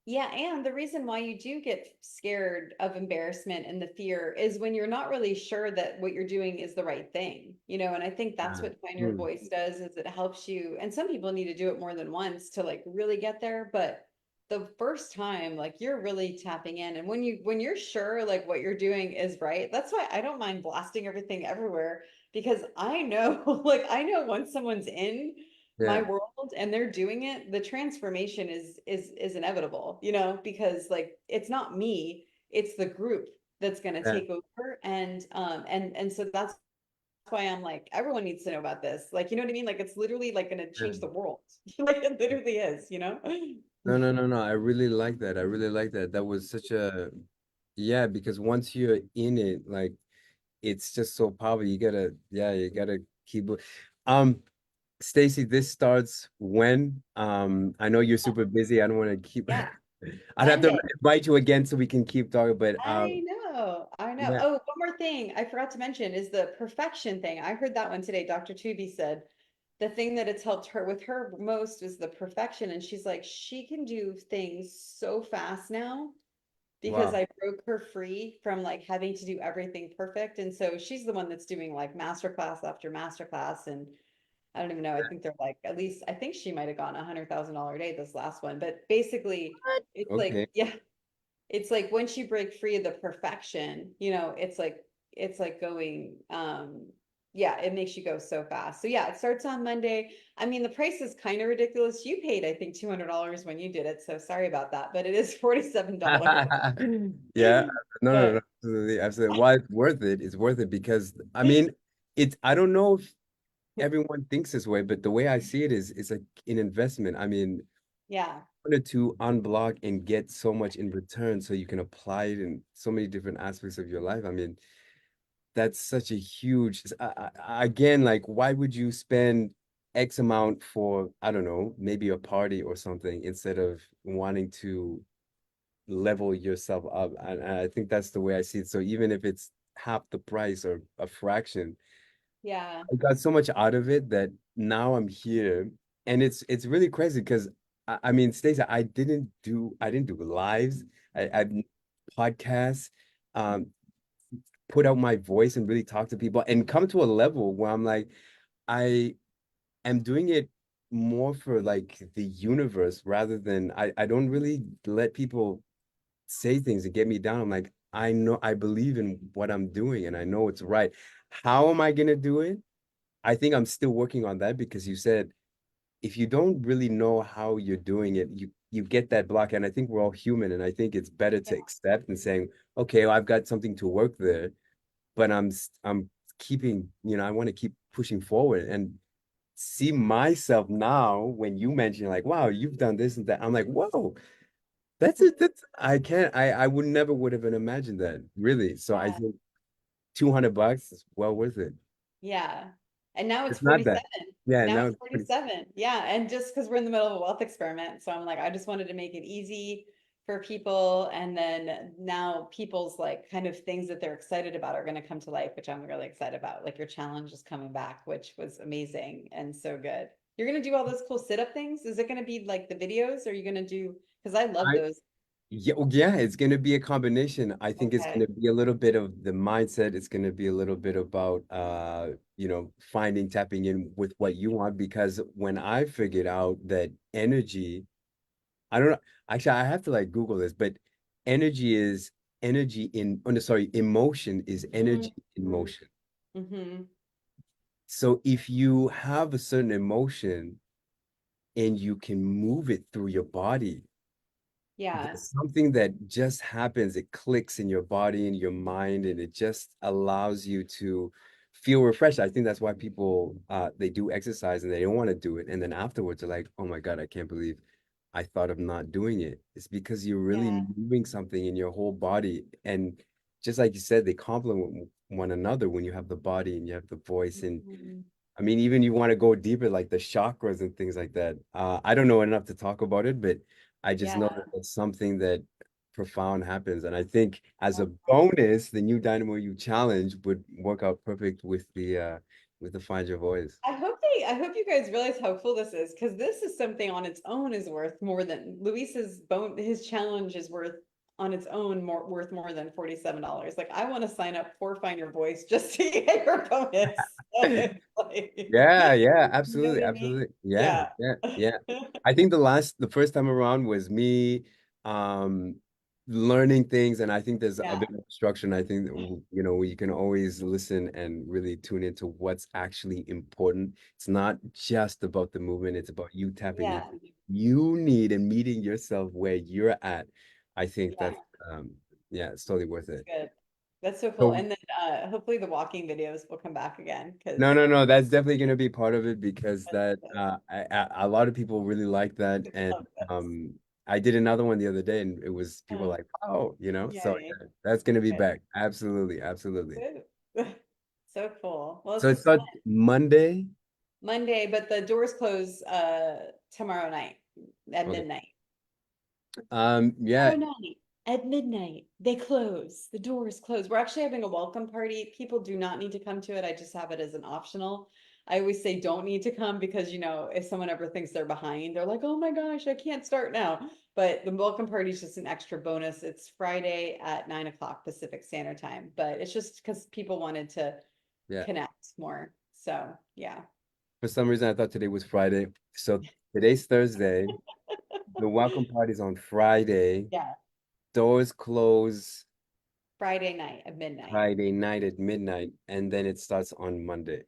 Yeah, and the reason why you do get scared of embarrassment and the fear is when you're not really sure that what you're doing is the right thing, you know, and I think that's Yeah. what Find Your Mm, Voice does is it helps you, and some people need to do it more than once to like really get there, but the first time, like you're really tapping in. And when you're sure like what you're doing is right, that's why I don't mind blasting everything everywhere because I know, like I know once someone's in my yeah. world and they're doing it, the transformation is inevitable, you know, because like it's not me, it's the group that's going to Yeah. take over. And so that's why I'm like everyone needs to know about this. Like, you know what I mean? Like it's literally like going to Yeah. change the world. Like it literally is, you know? No, no, no, no. I really like that. I really like that. That was such a, yeah, because once you're in it, like it's just so powerful. You gotta, yeah, you gotta keep it. Um, Stacey, this starts when? I know you're super busy. I don't want to keep. Yeah, I'd have to Monday. invite you again so we can keep talking. But I know, I know. yeah, Oh, one more thing I forgot to mention is the perfection thing. I heard that one today. Dr. Tubi said the thing that it's helped her with her most is the perfection. And she's like, she can do things so fast now because wow. I broke her free from like having to do everything perfect. And so she's the one that's doing like masterclass after masterclass. And I don't even know. I think they're like, at least I think she might have gone $100,000 a day this last one. But basically, What? it's like, Okay. yeah, it's like once you break free of the perfection, you know, it's like going yeah, it makes you go so fast. So yeah, it starts on Monday. I mean, the price is kind of ridiculous. You paid, I think, $200 when you did it. So sorry about that, but it is $47. Yeah, no, no, no, But absolutely, absolutely. Why it's worth it? It's worth it because I mean, it's I don't know if everyone thinks this way, but the way I see it is it's like an investment. I mean, yeah, wanted to unblock and get so much in return so you can apply it in so many different aspects of your life. I mean, that's such a huge again, like why would you spend X amount for, I don't know, maybe a party or something instead of wanting to level yourself up? And I think that's the way I see it. So even if it's half the price or a fraction, yeah, I got so much out of it that now I'm here. And it's really crazy because I mean, Stacey, I didn't do lives. I podcasts, um, put out my voice and really talk to people and come to a level where I'm like, I am doing it more for like the universe rather than I don't really let people say things and get me down. I'm like, I know I believe in what I'm doing and I know it's right. How am I gonna do it? I think I'm still working on that because you said if you don't really know how you're doing it, you get that block. And I think we're all human, and I think it's better Yeah. to accept and saying, okay, well, I've got something to work there, but I'm keeping, I want to keep pushing forward and see myself now when you mention like, wow, you've done this and that. I'm like, whoa, that's it. That's I would never would have imagined that, really. So I Yeah. think $200 is well worth it. Yeah. And now it's It's not that. 47. Yeah, Now now it's it's pretty. 47. Yeah. And just because we're in the middle of a wealth experiment. So I'm like, I just wanted to make it easy for people. And then now people's like kind of things that they're excited about are going to come to life, which I'm really excited about. Like your challenge is coming back, which was amazing and so good. You're going to do all those cool sit-up things? Is it going to be like the videos? Or are you going to do, because I love I those. Yeah, well, yeah, it's going to be a combination. I think it's going Okay. to be a little bit of the mindset. It's going to be a little bit about, finding, tapping in with what you want. Because when I figured out that energy, I don't know, actually, I have to like Google this, but energy is energy in, oh, no, sorry, emotion is energy in Mm-hmm. motion. Mm-hmm. So if you have a certain emotion and you can move it through your body, Yeah. there's something that just happens. It clicks in your body and your mind, and it just allows you to feel refreshed. I think that's why people they do exercise and they don't want to do it. And then afterwards they're like, oh my God, I can't believe I thought of not doing it. It's because you're really Yeah. moving something in your whole body. And just like you said, they complement one another when you have the body and you have the voice. And Mhm. I mean, even you want to go deeper, like the chakras and things like that. I don't know enough to talk about it, but I just Yeah. know that it's something that profound happens. And I think as a That's bonus, the new Dynamo You challenge would work out perfect with the Find Your Voice. I hope you guys realize how cool this is because this is something on its own is worth more than his challenge is worth on its own worth more than $47. Like I want to sign up for Find Your Voice just to get your bonus. So it's like, Yeah, yeah, you know what absolutely, I mean? absolutely. Yeah, Yeah. yeah, yeah. I think the first time around was me um learning things, and I think there's a Yeah. bit of instruction. I think that, you can always listen and really tune into what's actually important. It's not just about the movement, it's about you tapping Yeah. into what you need and meeting yourself where you're at. I think Yeah. that's yeah, it's totally worth That's it. good. That's so cool. So And then hopefully the walking videos will come back again because no, no, no. That's definitely going to be part of it because I love that those. a lot of people really like that, I and love those. I did another one the other day, and it was people Uh, like, oh, so Yay. yeah, that's going to be Good. back. Absolutely, absolutely. Good. So cool. Well, So this it was fun. starts Monday. Monday, but the doors close tomorrow night at Okay. midnight. Yeah, Tomorrow night at midnight, they close. The doors close. We're actually having a welcome party. People do not need to come to it. I just have it as an optional. I always say don't need to come because, if someone ever thinks they're behind, they're like, oh my gosh, I can't start now. But the welcome party is just an extra bonus. It's Friday at 9 o'clock Pacific Standard Time, but it's just because people wanted to yeah. connect more. So, yeah. For some reason, I thought today was Friday. So today's Thursday. The welcome party's on Friday. Yeah. Doors close Friday night at midnight. Friday night at midnight, and then it starts on Monday.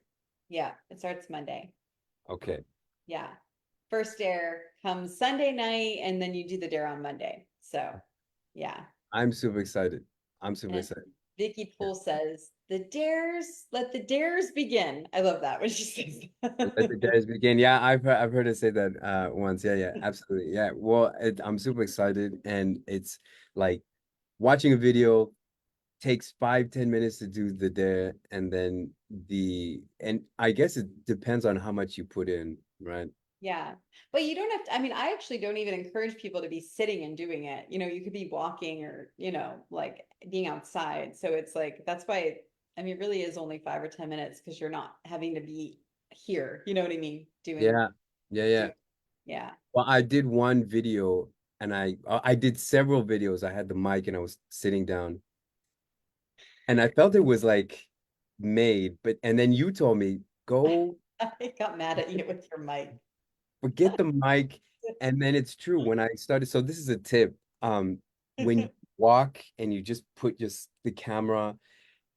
Yeah, it starts Monday. Okay. Yeah. First dare comes Sunday night, and then you do the dare on Monday. So, yeah. I'm super excited. I'm super And excited. Vicky Yeah. Poole says, let the dares begin. I love that when she says Let the that. days begin. Yeah, I've heard her say that once. Yeah, yeah, absolutely. Yeah. Well, I'm super excited, and it's like watching a video takes 5-10 minutes to do the dare, and then and I guess it depends on how much you put in, right? Yeah. But you don't have to, I mean, I actually don't even encourage people to be sitting and doing it. You could be walking or, like being outside. So it's like, that's why, I mean, it really is only 5 or 10 minutes because you're not having to be here. You know what I mean? Yeah, yeah, yeah. Doing, yeah. Well, I did one video, and I did several videos. I had the mic, and I was sitting down. And I felt it was like made, but and then you told me, go. I got mad at you with your mic. Forget the mic. And then it's true when I started. So this is a tip. When you walk and you just put just the camera,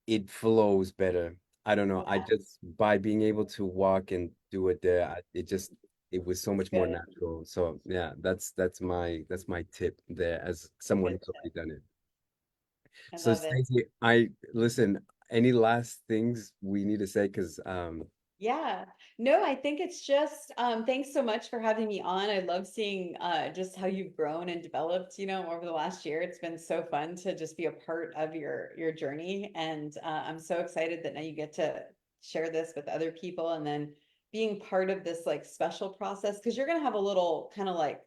it flows better. I don't know. I Yeah, just by being able to walk and do it there, it was so it's much more good. natural. So yeah, that's my tip there as someone Good who's already tip. done it. I So love it. Stacey, I listen, any last things we need to say? Because Yeah. No, I think it's just thanks so much for having me on. I love seeing just how you've grown and developed, over the last year. It's been so fun to just be a part of your journey. And I'm so excited that now you get to share this with other people and then being part of this like special process because you're gonna have a little kind of like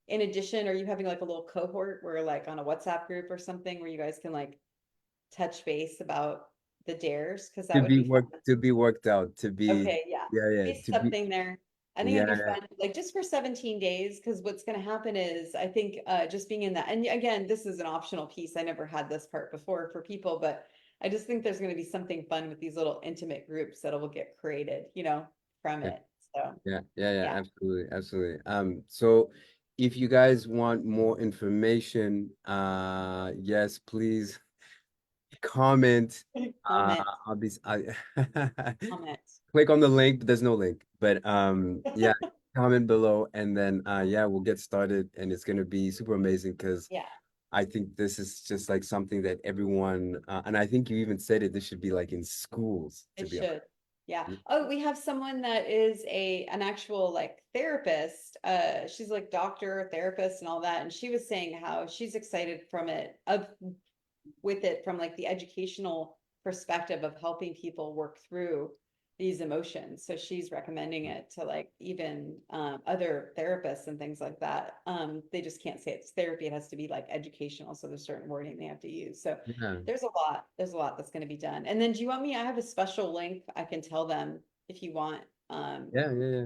in addition, are you having like a little cohort where like on a WhatsApp group or something where you guys can like touch base about the dares? Because that would be fun. to be worked out, to be Okay, yeah. yeah, Be to be something there. I think it'd be yeah, fun, like just for 17 days, because what's going to happen is I think just being in that, and again, this is an optional piece. I never had this part before for people, but I just think there's going to be something fun with these little intimate groups that will get created, from yeah, it. So yeah, yeah. absolutely, absolutely. So if you guys want more information, yes, please comment. Comment, I'll be I comment. click on the link, but there's no link. But yeah, comment below and then yeah, we'll get started and it's gonna be super amazing because Yeah. I think this is just like something that everyone and I think you even said it, this should be like in schools, to It be should. Yeah. honest. Oh, we have someone that is an actual like therapist. She's like doctor, therapist, and all that. And she was saying how she's excited from it of with it from like the educational perspective of helping people work through these emotions. So she's recommending it to like even other therapists and things like that. They just can't say it's therapy. It has to be like educational. So there's certain wording they have to use. So Yeah, there's a lot that's going to be done. And then do you want me? I have a special link. I can tell them if you want. Yeah. yeah.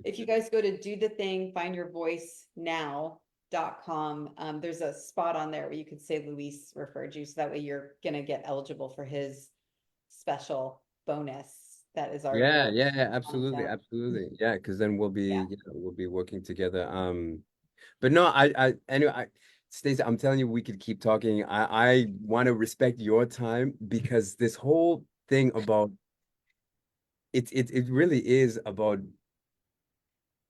If you guys go to do the thing, find your voice now.com, there's a spot on there where you could say Luis referred you. So that way you're going to get eligible for his special bonus that is already Yeah, built yeah, yeah, on his absolutely, own. absolutely. Yeah, because then Yeah. we'll be working together. But no, anyway, Stacey, I'm telling you, we could keep talking. I want to respect your time because this whole thing about it really is about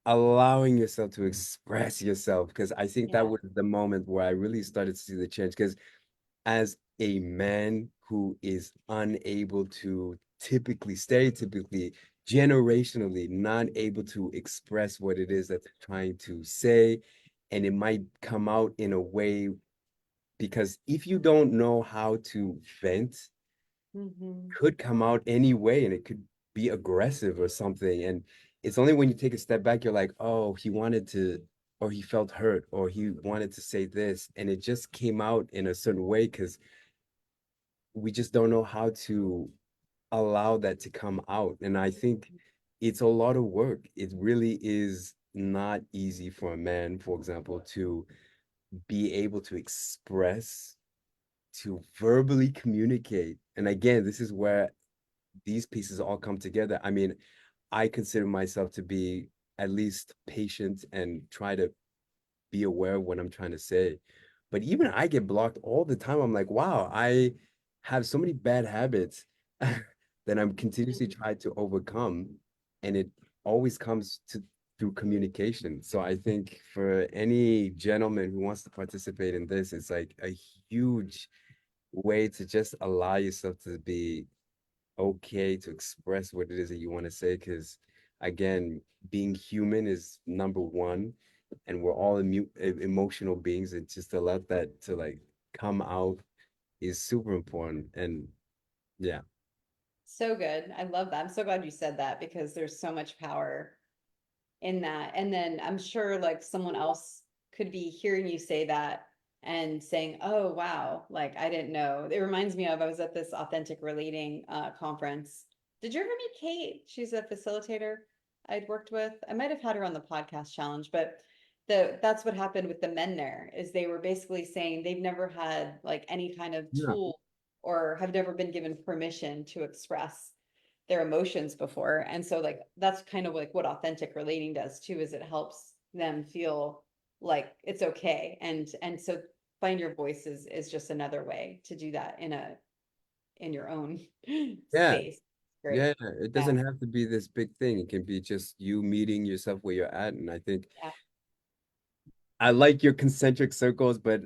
allowing yourself to express yourself because I think that Yeah. was the moment where I really started to see the change. Because as a man who is unable to typically, stereotypically, generationally not able to express what it is that they're trying to say, and it might come out in a way because if you don't know how to vent, Hmm. could come out any way and it could be aggressive or something. And it's only when you take a step back, you're like, oh, he wanted to, or he felt hurt, or he wanted to say this. And it just came out in a certain way because we just don't know how to allow that to come out. And I think it's a lot of work. It really is not easy for a man, for example, to be able to express, to verbally communicate. And again, this is where these pieces all come together. I mean, I consider myself to be at least patient and try to be aware of what I'm trying to say. But even I get blocked all the time. I'm like, wow, I have so many bad habits that I'm continuously trying to overcome. And it always comes to through communication. So I think for any gentleman who wants to participate in this, it's like a huge way to just allow yourself to be okay to express what it is that you want to say. Because again, being human is number one, and we're all emotional beings, and just to let that to like come out is super important. And yeah, So good. I love that. I'm so glad you said that because there's so much power in that. And then I'm sure like someone else could be hearing you say that and saying, "Oh, wow, like I didn't know." It reminds me of I was at this authentic relating conference. Did you ever meet Kate? She's a facilitator I'd worked with. I might have had her on the podcast challenge, but that's what happened with the men there is they were basically saying they've never had like any kind of yeah, tool or have never been given permission to express their emotions before. And so like that's kind of like what authentic relating does too, is it helps them feel like it's okay. And so find your voice is just another way to do that in your own Yeah. space. Great. Yeah. It Yeah. doesn't have to be this big thing. It can be just you meeting yourself where you're at. And I think Yeah. I like your concentric circles, but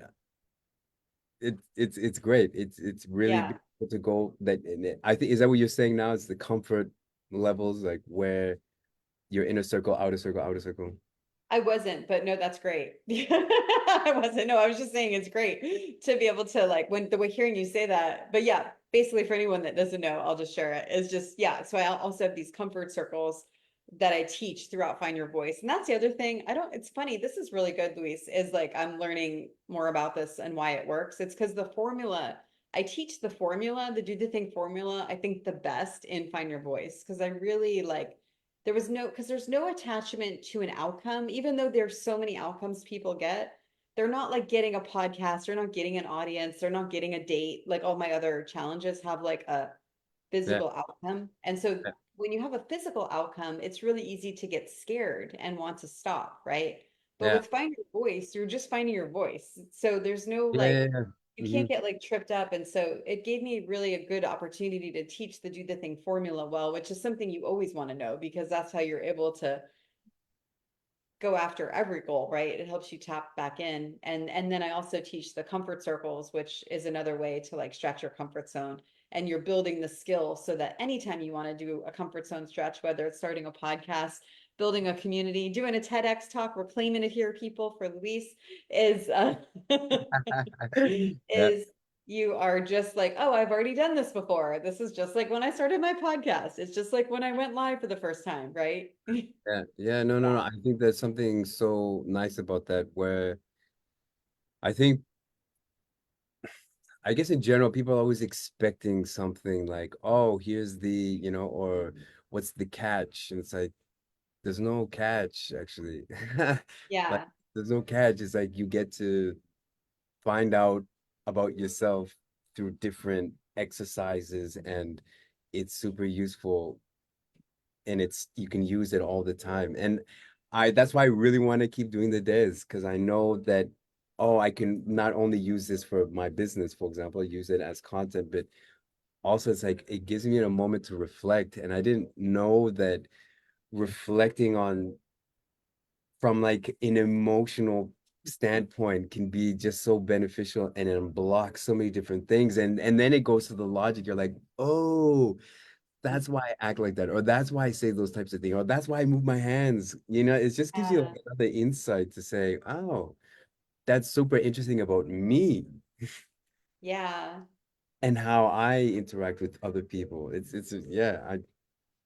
it's great. It's really Yeah. beautiful to go that. And I think, is that what you're saying now? It's the comfort levels, like where your inner circle, outer circle, outer circle. I wasn't, but no, that's great. I wasn't. No, I was just saying it's great to be able to like when the way hearing you say that. But yeah, basically for anyone that doesn't know, I'll just share it. It's just yeah. So I also have these comfort circles that I teach throughout Find Your Voice. And that's the other thing. I don't, it's funny. This is really good, Luis, is like I'm learning more about this and why it works. It's because the formula, I teach the formula, the do the thing formula, I think the best in Find Your Voice. Because I really like there was no, because there's no attachment to an outcome, even though there's so many outcomes people get. They're not like getting a podcast, they're not getting an audience, they're not getting a date. Like all my other challenges have like a Yeah. physical outcome. And so when you have a physical outcome, it's really easy to get scared and want to stop, right? But Yeah. with Find Your Voice, you're just finding your voice. So there's no Yeah. Yeah. like, Yeah. you Hmm. can't get like tripped up. And so it gave me really a good opportunity to teach the do the thing formula well, which is something you always want to know because that's how you're able to go after every goal, right? It helps you tap back in. And then I also teach the comfort circles, which is another way to like stretch your comfort zone. And you're building the skill so that anytime you want to do a comfort zone stretch, whether it's starting a podcast, building a community, doing a TEDx talk, we're claiming it here, people, for Luis, is Yeah. is you are just like, oh, I've already done this before. This is just like when I started my podcast. It's just like when I went live for the first time, right? Yeah. Yeah. No, no, no. I think there's something so nice about that where I think, I guess in general, people are always expecting something like, oh, here's the, or what's the catch? And it's like, there's no catch, actually. Like, Yeah. there's no catch. It's like you get to find out about yourself through different exercises, and it's super useful, and you can use it all the time. And that's why I really want to keep doing the days, because I know that, oh, I can not only use this for my business, for example, use it as content, but also it's like it gives me a moment to reflect. And I didn't know that reflecting on from like an emotional standpoint can be just so beneficial and unblock so many different things. And then it goes to the logic. You're like, oh, that's why I act like that, or that's why I say those types of things, or that's why I move my hands. It just gives you Yeah. like another insight to say, oh, that's super interesting about me Yeah. and how I interact with other people. It's yeah,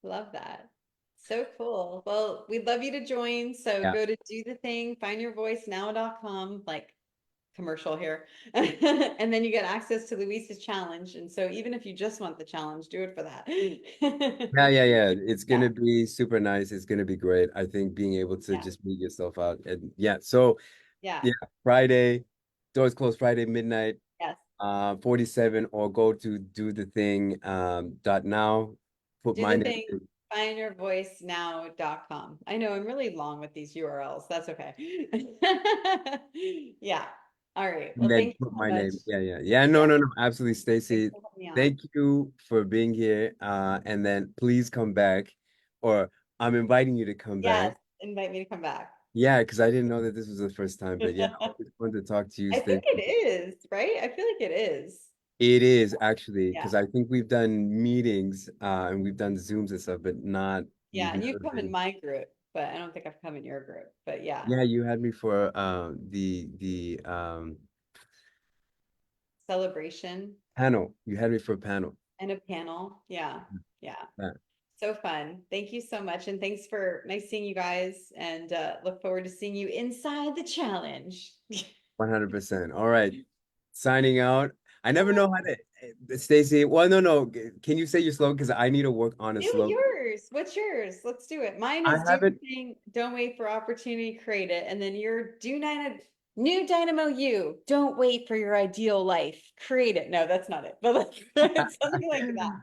Love that. So cool. Well, we'd love you to join. So yeah, go to do the thing, findyourvoicenow.com, like commercial here. And then you get access to Luis's challenge. And so even if you just want the challenge, do it for that. yeah. It's Yeah. gonna be super nice. It's gonna be great. I think being able to Yeah. just meet yourself out, and yeah. So Yeah. yeah, Friday, doors closed Friday midnight, Yes. 47, or go to do the thing dot now, put Do my the name thing, in, findyourvoicenow.com. I know I'm really long with these URLs. That's okay. Yeah. All right. and Well, then thank you put so my much. name. Yeah. No, Yeah. no, no, absolutely, Thanks Stacey. for having me on. Thank you for being here. And then please come back, or I'm inviting you to come back. Yes. Invite me to come back. Yeah, because I didn't know that this was the first time. But yeah, always fun to talk to you, I think Stacey. it is, right? I feel like it is. It is actually, Yeah. because I think we've done meetings and we've done Zooms and stuff, but not, Yeah. we've And you've never come in been. my group, but I don't think I've come in your group. But yeah. Yeah, you had me for the Celebration panel. You had me for a panel. and a panel. Yeah. Yeah. Yeah, So fun. Thank you so much. And thanks for nice seeing you guys and look forward to seeing you inside the challenge. 100%. All right. Signing out. I never know how to, Stacey. Well, no, no. Can you say your slogan? Because I need to work on a Do slogan. yours. What's yours? Let's do it. Mine I is do the haven't. thing, don't wait for opportunity, create it. And then your new Dynamo You. Don't wait for your ideal life. Create it. No, that's not it. But like, it's something like that.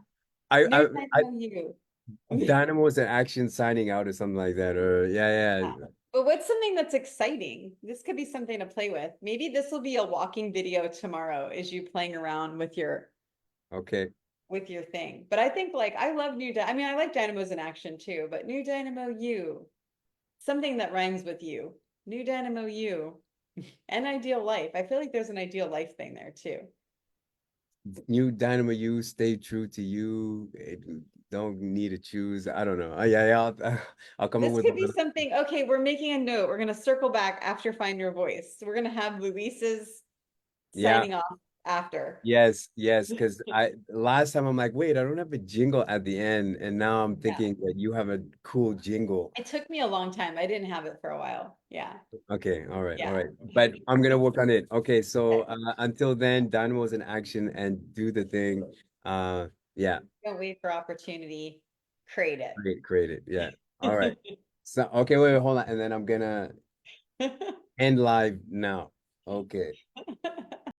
I, New I, I, Dynamo You. Dynamos in action signing out or something like that. Or yeah, yeah. But what's something that's exciting? This could be something to play with. Maybe this will be a walking video tomorrow, is you playing around Okay. with your thing. But I think like I love I mean, I like Dynamos in action too, but new Dynamo You, something that rhymes with you. New Dynamo You, an ideal life. I feel like there's an ideal life thing there too. New Dynamo You, stay true to you. Don't need to choose. I don't know. Yeah, yeah. I'll come up This with a could be little. something. Okay, we're making a note. We're gonna circle back after Find Your Voice. So we're gonna have Luis's Yeah. signing off after. Yes, yes. Because I last time I'm like, wait, I don't have a jingle at the end, and now I'm Yeah. thinking that you have a cool jingle. It took me a long time. I didn't have it for a while. Yeah. Okay, all Yeah. right. But I'm gonna work on it. Okay, so Okay. until then, Dynamo's in action and do the thing. Yeah, Don't wait for opportunity. Create create it. Yeah. All right. So okay, wait, hold on, and then I'm gonna it. end live now. Okay.